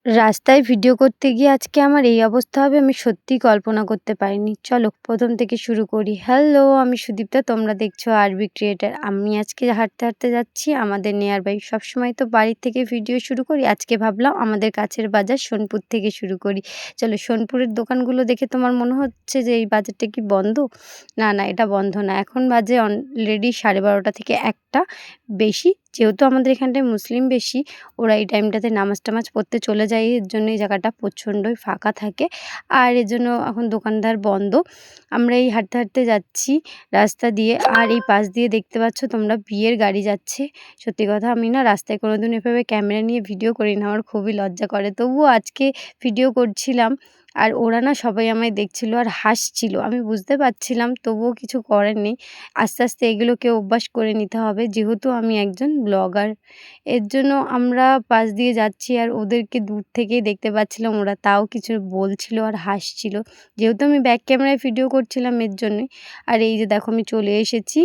রাস্তায় ভিডিও করতে গিয়ে আজকে আমার এই অবস্থা হবে আমি সত্যিই কল্পনা করতে পারিনি। চলো ১ম থেকে শুরু করি। হ্যালো, আমি সুদীপ্তা, তোমরা দেখছো আরবি ক্রিয়েটর। আমি আজকে হাঁটতে যাচ্ছি আমাদের নিয়ার বাই। সবসময় তো বাড়ির থেকে ভিডিও শুরু করি। আজকে ভাবলাম আমাদের কাছের বাজার সোনপুর থেকে শুরু করি। চলো, সোনপুরের দোকানগুলো দেখে তোমার মনে হচ্ছে যে এই বাজারটা কি বন্ধ? না, না, এটা বন্ধ না। এখন বাজে অলরেডি 12:30 থেকে ১টা বেশি। যেহেতু আমাদের এখানটায় মুসলিম বেশি, ওরা এই টাইমটাতে নামাজ-টামাজ পড়তে চলে যায়। এর জন্য এই জায়গাটা প্রচণ্ডই ফাঁকা থাকে। আর এর জন্য এখন দোকানদার বন্ধ। আমরা এই হাঁটতে যাচ্ছি রাস্তা দিয়ে। আর এই পাশ দিয়ে দেখতে পাচ্ছ তোমরা বিয়ের গাড়ি যাচ্ছে। সত্যি কথা, আমি না রাস্তায় কোনোদিন এভাবে ক্যামেরা নিয়ে ভিডিও করি না। আমার খুবই লজ্জা করে। তবুও আজকে ভিডিও করছিলাম। আর ওরা না সবাই আমায় দেখছিল আর হাসছিল। আমি বুঝতে পারছিলাম, তবুও কিছু করার নেই। আস্তে এগুলোকে অভ্যাস করে নিতে হবে, যেহেতু আমি একজন ব্লগার। এর জন্য আমরা পাশ দিয়ে যাচ্ছি আর ওদেরকে দূর থেকেই দেখতে পাচ্ছিলাম, ওরা তাও কিছু বলছিল আর হাসছিল। যেহেতু আমি ব্যাক ক্যামেরায় ভিডিও করছিলাম এর জন্যই। আর এই যে দেখো, আমি চলে এসেছি,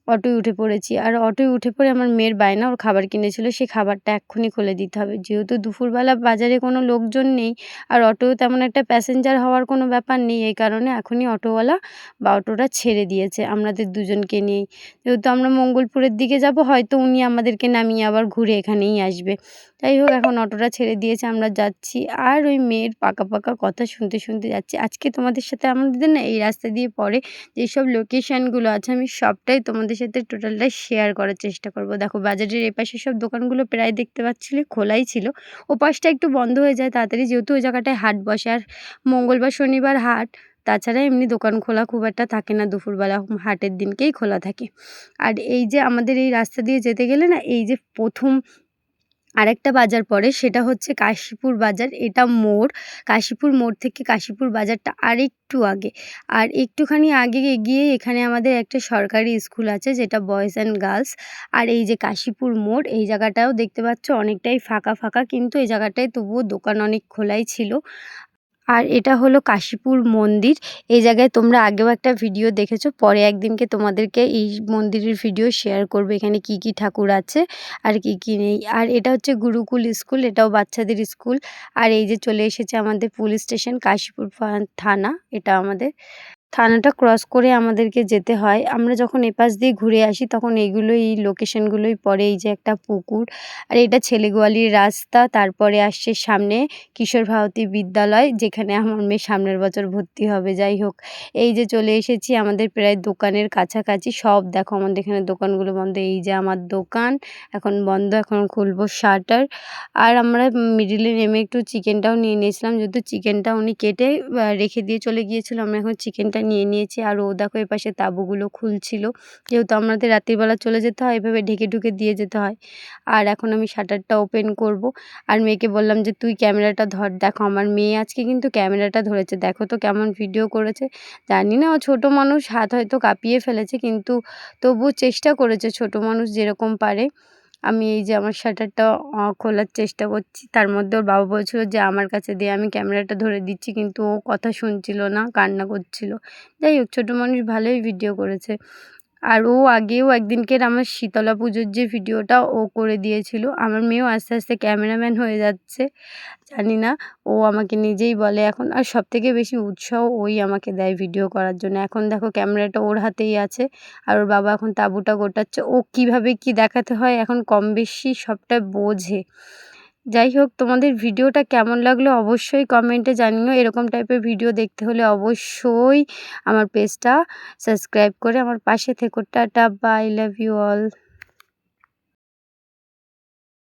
অটোয় উঠে পড়েছি। আর অটোয় উঠে পড়ে আমার মেয়ের বায়না, ওর খাবার কিনেছিল, সেই খাবারটা এক্ষুনি খুলে দিতে হবে। যেহেতু দুপুরবেলা বাজারে কোনো লোকজন নেই আর অটোও তেমন একটা প্যাসেঞ্জার হওয়ার কোনো ব্যাপার নেই, এই কারণে এখনই অটোওয়ালা বা অটোটা ছেড়ে দিয়েছে আমাদের দুজনকে নিয়েই। যেহেতু আমরা মঙ্গলপুরের দিকে যাব, হয়তো উনি আমাদেরকে নামিয়ে আবার ঘুরে এখানেই আসবে। যাই হোক, এখন অটোটা ছেড়ে দিয়েছে, আমরা যাচ্ছি। আর ওই মেয়ের পাকা কথা শুনতে যাচ্ছি। আজকে তোমাদের সাথে আমাদের না এই রাস্তা দিয়ে পরে যেসব লোকেশনগুলো আছে, আমি সবটাই তোমাদের সাথে টোটালটাই শেয়ার করার চেষ্টা করব। দেখো, বাজারের এপাশে সব দোকানগুলো প্রায় দেখতে পাচ্ছিলে খোলাই ছিল। ওপাশটা একটু বন্ধ হয়ে যায় তাড়াতাড়ি, যেহেতু ওই জায়গাটায় হাট বসে। আর মঙ্গলবার শনিবার হাট। তাছাড়া এমনি দোকান খোলা খুব একটা থাকে না দুপুরবেলা, হাটের দিনকেই খোলা থাকে। আর এই যে আমাদের এই রাস্তা দিয়ে যেতে গেলে না, এই যে প্রথম আরেকটা বাজার পড়ে, সেটা হচ্ছে কাশীপুর বাজার। এটা মোড়। কাশীপুর মোড় থেকে কাশীপুর বাজারটা আরেকটু আগে। আর একটুখানি আগে এগিয়ে এখানে আমাদের একটা সরকারি স্কুল আছে, যেটা বয়েজ অ্যান্ড গার্লস। আর এই যে কাশীপুর মোড়, এই জায়গাটাও দেখতে পাচ্ছ অনেকটাই ফাঁকা, কিন্তু এই জায়গাটায় তবুও দোকান অনেক খোলাই ছিল। আর এটা হলো কাশীপুর মন্দির। এই জায়গায় তোমরা আগেও একটা ভিডিও দেখেছো। পরে একদিনকে তোমাদেরকে এই মন্দিরের ভিডিও শেয়ার করব, এখানে কি ঠাকুর আছে আর কি নেই। আর এটা হচ্ছে গুরুকুল স্কুল, এটাও বাচ্চাদের স্কুল। আর এই যে চলে এসেছে আমাদের পুলিশ স্টেশন, কাশীপুর থানা। এটা আমাদের থানাটা ক্রস করে আমাদেরকে যেতে হয়। আমরা যখন এপাশ দিয়ে ঘুরে আসি তখন এই লোকেশনগুলোই পড়ে। এই যে একটা পুকুর, আর এটা ছেলেগোয়ালির রাস্তা। তারপরে আসছে সামনে কিশোর ভারতী বিদ্যালয়, যেখানে আমার মেয়ে সামনের বছর ভর্তি হবে। যাই হোক, এই যে চলে এসেছি আমাদের প্রায় দোকানের কাছাকাছি। সব দেখো আমাদের এখানে দোকানগুলো বন্ধ। এই যে আমার দোকান এখন বন্ধ, এখন খুলবো শাটার। আর আমরা মিডিলে নেমে একটু চিকেনটাও নিয়ে নিয়েছিলাম, যেহেতু চিকেনটা উনি কেটে রেখে দিয়ে চলে গিয়েছিল। আমরা এখন চিকেনটা নিয়ে নিয়েছি। আর ও দেখো এপাশে তাঁবুগুলো খুলছিল, যেহেতু আমাদের রাত্রিবেলা চলে যেতে হয়, এভাবে ঢেকে ঢুকে দিয়ে যেতে হয়। আর এখন আমি শাটারটা ওপেন করব। আর মেয়েকে বললাম যে তুই ক্যামেরাটা ধর। দেখো, আমার মেয়ে আজকে কিন্তু ক্যামেরাটা ধরেছে। দেখো তো কেমন ভিডিও করেছে। জানি না, ও ছোটো মানুষ, হাত হয়তো কাঁপিয়ে ফেলেছে, কিন্তু তবুও চেষ্টা করেছে ছোট মানুষ যেরকম পারে। আমি এই যে আমার শাটারটা খোলার চেষ্টা করছি, তার মধ্যে ওর বাবা বলছিল যে আমার কাছে দে, আমি ক্যামেরাটা ধরে দিচ্ছি, কিন্তু ও কথা শুনছিল না, কান্না করছিল। যাই হোক, ছোটো মানুষ ভালোই ভিডিও করেছে। আর ও আগেও একদিনকের আমার শীতলা পুজোর যে ভিডিওটা ও করে দিয়েছিল। আমার মেয়েও আস্তে ক্যামেরাম্যান হয়ে যাচ্ছে। জানি না, ও আমাকে নিজেই বলে এখন। আর সবথেকে বেশি উৎসাহ ওই আমাকে দেয় ভিডিও করার জন্য। এখন দেখো ক্যামেরাটা ওর হাতেই আছে, আর ওর বাবা এখন তাঁবুটা গোটাচ্ছে। ও কীভাবে কী দেখাতে হয় এখন কম বেশি সবটা বোঝে। যাই হোক, তোমাদের ভিডিওটা কেমন লাগলো অবশ্যই কমেন্টে জানিও। এরকম টাইপের ভিডিও দেখতে হলে অবশ্যই আমার পেজটা সাবস্ক্রাইব করে আমার পাশে থেকো। Tata, bye, love you all.